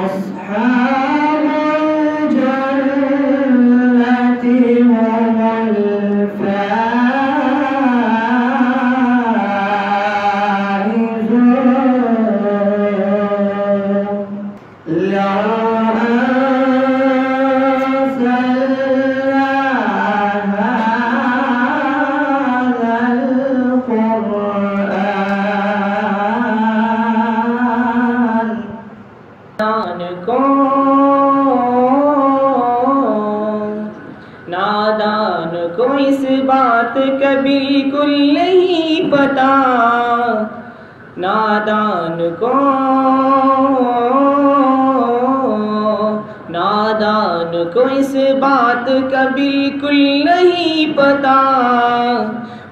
अस्हाबुल जन्नति हुमुल नादान को इस बात का बिल्कुल नहीं पता, नादान को इस बात का बिल्कुल नहीं पता।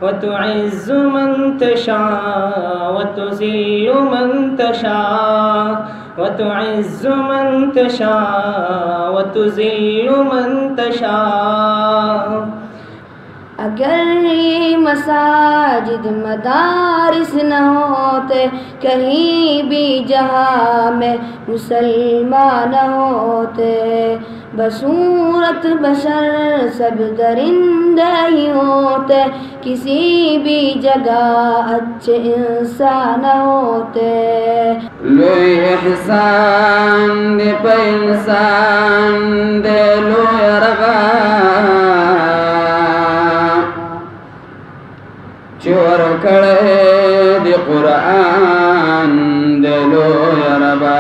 व तुइज़्ज़ु मन तशा व तुज़िल्लु मन तशा, व तुइज़्ज़ु मन तशा व तुज़िल्लु मन तशा। अगर ये मसाजिद मदारिस न होते, कहीं भी जहाँ में मुसलमान होते, बसूरत बशर सब दरिंदे ही होते, किसी भी जगह अच्छे इंसान होते। लो एहसान दे पे इंसान दे लो रबा, चोर खड़े दे कुरान दे लो रबा,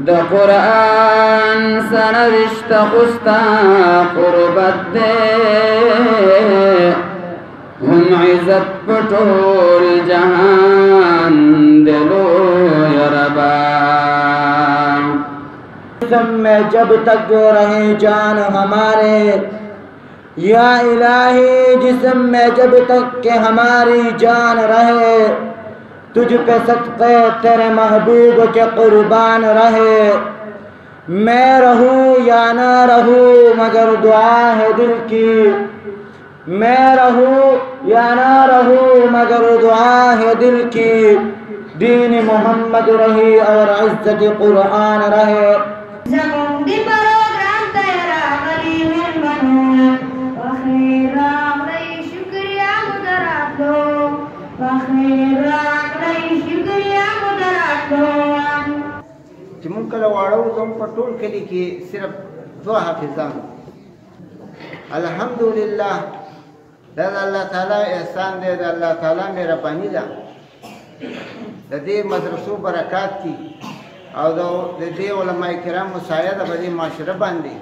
द कुरान सनरिश्ता खुस्ता कुर्बत दे, हम इज़्ज़त पटोल जहान दे लो रबा। जिस्म में जब तक रहे जान हमारे, या इलाही जिस्म में जब तक के हमारी जान रहे, तुझ पे सदक़े तेरे महबूब के कुर्बान रहे। मैं रहूँ या न रहूँ मगर दुआ है दिल की, मैं रहूँ या न रहूँ मगर दुआ है दिल की। दीन मोहम्मद रही और इज़्ज़त कुरान रहे। मुंकल वाड़ो तुम पटोल के लिए सिर्फ दो हाफिज़ान। अल्हम्दुलिल्लाह दादा अल्लाह ताला एहसान दे, अल्लाह ताला मेरा पानी दा दे मदरसों बरकत की और दे उलमाए किराम मुसायद बदे माशरे बांधे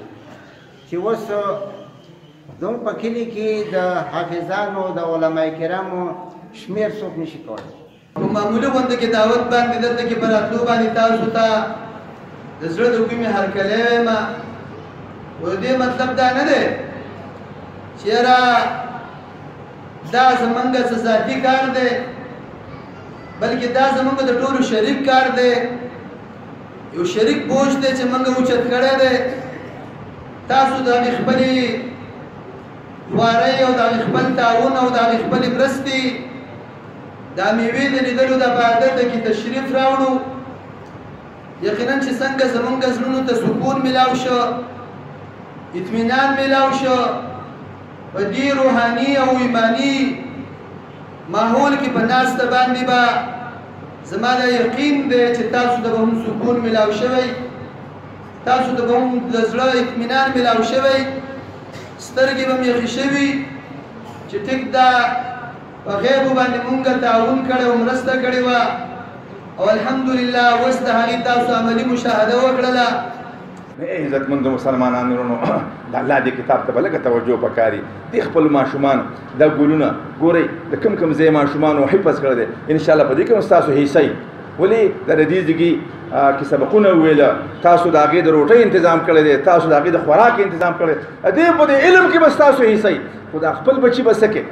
कि वस दों पखिली की द हाफिज़ानो द उलमाए किराम शमेर सोप निशी कोड़े। मामूली बंद की दावत बांध देते कि बरातलू बांधी ताज होता दसरे दुखी में हर कले में वो दे मतलब दाने दे चेहरा दास मंगा से जाती कार दे, बल्कि दास मंगा तो टूर शरीक कार दे, यो शरीक बोझ दे चे मंगा उचत करे दे। तासु दा इखबली वारे और दा इखबल ताउन और दा इखबली ब्रस्ती दा मीवीद निदलु दा बादत की तशरीफ रावणु यकीनन ची संग जमंग जनुनु ता सुकून मिलाव शो, इत्मीनान मिलाव शो व दी रूहानी और ईमानी माहौल की बनास तबांदी बा ज़माना यकीन दे ची तासु दा बहुम सुकून मिलाव शवई, तासु दा बहुम दज़रा इत्मीनान मिलाव शवई, स्तरगी बम यकी शवी ची टिक दा वग़ैब बांदी मुंगा ताउन करे उमरस्ता करे वा और अल्हम्दुलिल्लाह वस्ता हाली तासु अमली मुशाहदा वकड़ला। इज़्ज़तमंद मुसलमानानो अल्लाह दी किताब ته بلګه توجه وکاري د خپل ماشومان د ګولونه ګوري د کم کم زې ماشومان او حفظ کړل دي ان شاء الله په دې کې تاسو حصہ ولې د دې ځګي کې سبقونه ویل تاسو د هغه د روټي تنظیم کړل دي تاسو د هغه د خوراک تنظیم کړل دي په علم کې بس تاسو حصہ خدا خپل بچي بسکه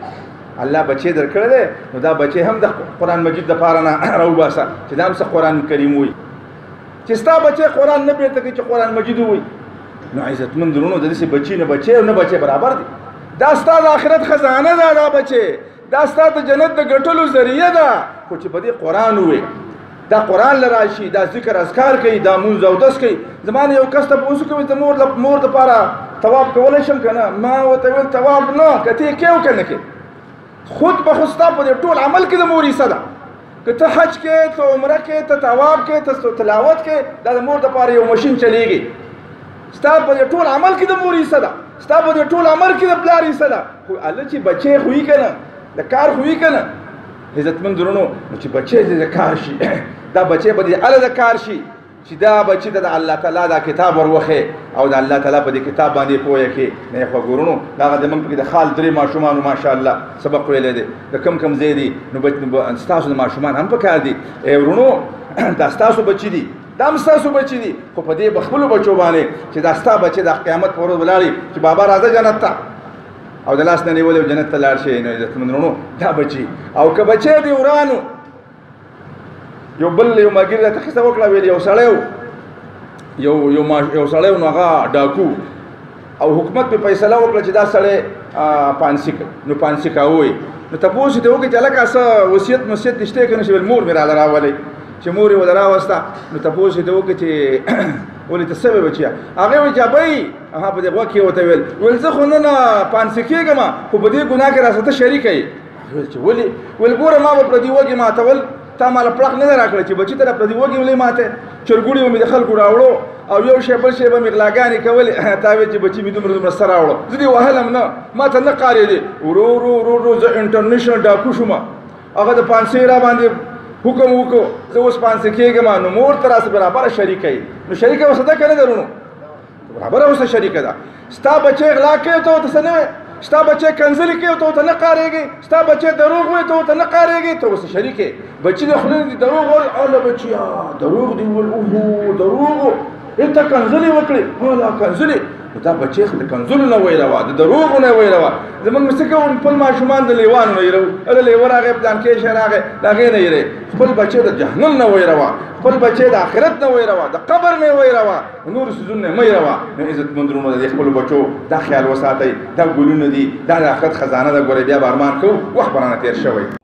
الله بچي درکړل دي نو دا بچي هم د قران مجید د پاره نه راو باسه چې دا هم قران کریم وي چې ستا بچي قران نه بیرته کې چې قران مجید وي نو عزتمند درونو د دې بچي نه بچي او نه بچي برابر دي دا ستا د آخرت خزانه ده دا بچي دا ستا د جنت د ګټلو ذریعہ ده خو چې په دې قران وي دا قرآن لراشي دا ذکر اذکار کوي دا مونځ او دس کوي زما نه یو کس ته پوښتنه کوي د مور دپاره طواف کولی شم که نه ما ورته ویل طواف نه که ته یې کوې او که نه کوې خود به خو ستا په دې ټول عمل کې د مور حصه ده که ته حج کې ته عمره کې ته طواف کې ته تلاوت کې دا د مور دپاره یو ماشین چلیږي ستا په دې ټول عمل کې د مور حصه ده ستا په دې ټول عمل کې د پلار حصه ده خو هله چې بچی خوي که نه د کار خوي که نه عزتمند ورونو نو چې بچی دې د کار شي دا بچی به دې هله د کار شي چې دا بچی ته د الله تعالی دا کتاب وروخې او د الله تعالی په دې کتاب باندې پوهه کې نه خوږ ورونو دغه زموږ پکې د خال درې ماشومانو ماشاءالله سبق ویلی دی د کم ځای دي نو ستاسو د ماشومان هم پکار دي ورونو دا ستاسو بچي دي دا هم ستاسو بچي دي خو په دې به خپلو بچو باندې چې دا ستا بچی د قیامت په ورځ ولاړي چې بابا راځه جنت ته او د لاس نه نیولی جنت ته لاړ شي نو عزتمند ورونو دا بچي او که بچی دی ورانو یو بل یو ملګري راته قصه وکړه ویل یو سړی یو سړی نو هغه ډاکو او حکومت پې فیصله وکړه چې دا سړی پانسي نو پانسي کوي نو تپوس یې ته وکړي چې هلکه څه وصیت نصیحت نشته که نه شي ویل مور مې راله راولئ چې مور یې ورله راوسته نو تپوس یې ته وکړي چې ولې ته څه وې بچیه هغې ویل چې ابۍ هغه په دې غوږ کې ورته ویل زه خو نن پانسي کېږم خو په دې ګناه کې راسه ته شریکه یې ویل چې ولې ویل ګوره ما به پردي وږي ماتول تا ماله پړق نه ده راکړی چې بچي ته را پردي وږي ولې ماته چرګوړي به مې د خلکو راوړو او یو شی بل شی به مې غلاګانې کولې تا ویل چې بچي مې دومره سره راوړو زه دې وهلم نه ما ته نه قارېدې ورو زه انټرنیشنل ډاکو شوم هغه د پانسۍ را باندې حکم وکړو زه اوس پانسۍ کېږم نو مور ته راسه برابره شریکه یې نو شریکه اوسه ده که نه درونو برابره اوسه شریکه ده ستا بچی غلا کوي ته ورته څه نه وایې ستا بچی کنځلې کوي ته ورته نه قارېږي ستا بچی دروغ وایي ته ورته نه قارېږي ته ورسه شریک یې بچي د خولې دي دروغ وایي اله بچیا دروغ دي ویل اوهو دروغ ته کنځلې وکړې هله کنځلې دا بچی د کنځلو نه ویروه د دروغو نه ویروه زموږ څه کوو خپل ماشومان د لیوانو نه یېرو هله لیوه راغی پلانکې شی راغی د هغې نه یېرې خپل بچی د جهنم نه ویروه خپل بچی د آخرت نه ویروه د قبر نه ویروه نورو څیزونو نه مه یېروه نو عزتمند وروڼو د دې خپلو بچو دا خیال وساتئ دا ګلونه دي دا د آخرت خزانه ده ګورئ بیا به ارمان کوو وخت به رانه تېر شوی